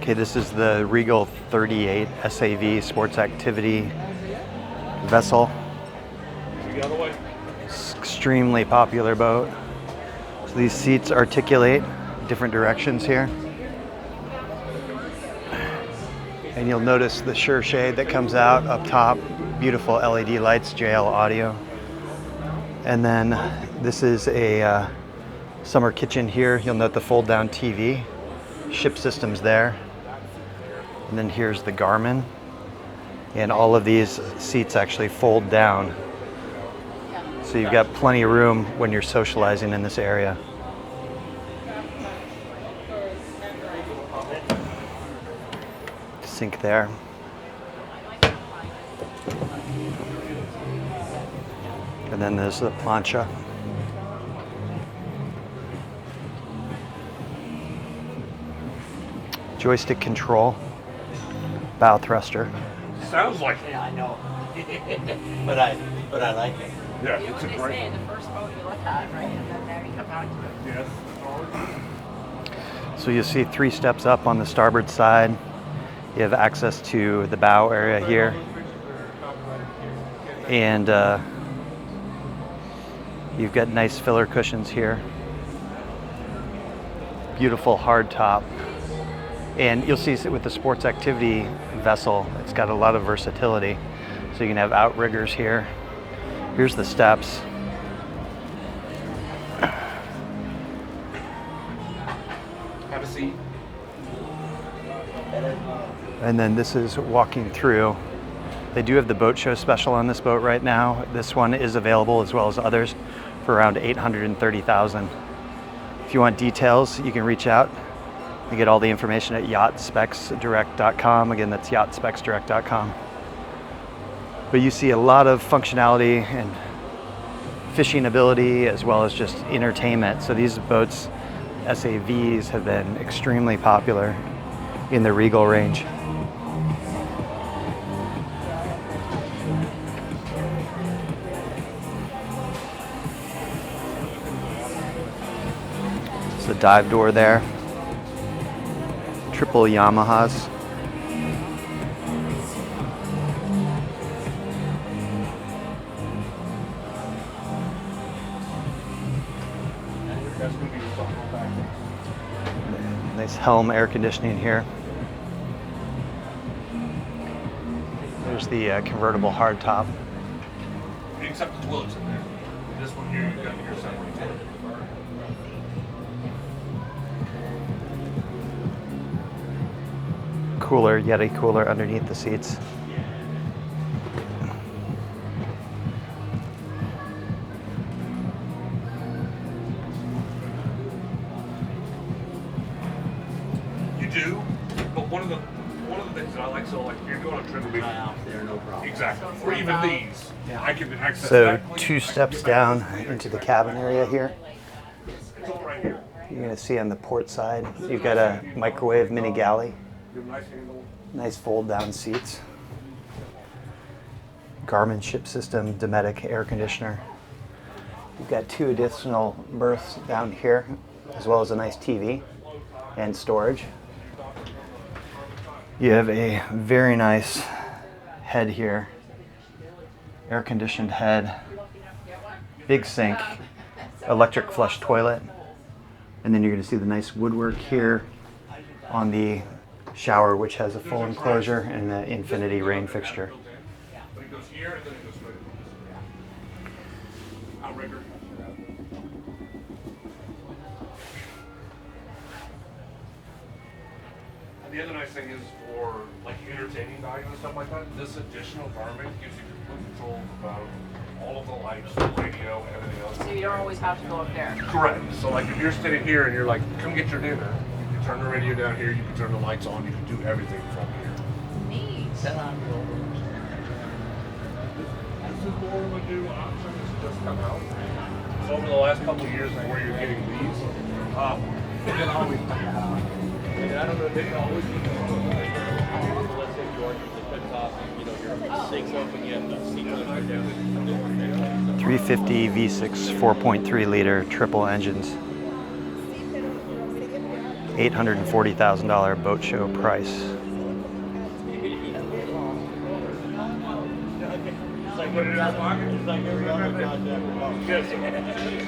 Okay, this is the Regal 38 SAV sports activity vessel. It's extremely popular boat. So these seats articulate different directions here. And you'll notice the SureShade that comes out up top. Beautiful LED lights, JL audio. And then this is a summer kitchen here. You'll note the fold down TV. Ship systems there. And then here's the Garmin. And all of these seats actually fold down. So you've got plenty of room when you're socializing in this area. Sink there. And then there's the plancha. Joystick control. Bow thruster. Sounds like Yeah, I know. but I like it. yeah, You know it's what a they great. say, the first boat you look at, right? And then there you come back to it. Yes. So you'll see 3 steps up on the starboard side. You have access to the bow area here. And you've got nice filler cushions here. Beautiful hardtop. And you'll see with the sports activity vessel, it's got a lot of versatility. So you can have outriggers here. Here's the steps. Have a seat. And then this is walking through. They do have the boat show special on this boat right now. This one is available as well as others for around $830,000. If you want details, you can reach out. You get all the information at yachtspecsdirect.com. Again, that's yachtspecsdirect.com. But you see a lot of functionality and fishing ability as well as just entertainment. So these boats, SAVs, have been extremely popular in the Regal range. It's the dive door there. Triple Yamahas. Nice helm air conditioning here. There's the convertible hardtop. Except the toilets in there. This one here, you've got your separate toilet. Cooler, Yeti cooler underneath the seats. You do, but one of the things that I like, so like if you're going on a trip, There, no problem. exactly, or even these, I can access So that. 2 steps down into the cabin area here. It's all right here. You're gonna see on the port side, you've got a microwave mini-galley. Good, nice handle. Nice fold down seats. Garmin ship system, Dometic air conditioner. You've got 2 additional berths down here, as well as a nice TV and storage. You have a very nice head here. Air conditioned head. Big sink. Electric flush toilet. And then you're going to see the nice woodwork here on the shower, which has a full enclosure and an infinity rain fixture. But it goes here and then it goes straight. Outrigger. And the other nice thing is for like entertaining value and stuff like that, this additional Garmin gives you complete control about all of the lights, the radio, everything else. So you don't always have to go up there. Correct. So like if you're sitting here and you're like, come get your dinner, you can turn the radio down here, you can turn the lights on, you can do everything from here. Neat. This is the one we do option that's just come out. So over the last couple of years where you're getting these, you can always and I don't know, they can always be let's say you are the cuts off, you know, your sinks open, you have the seat right down. 350 V6 4.3 liter triple engines. $840,000 boat show price. It's like every other yacht ever known. Yes.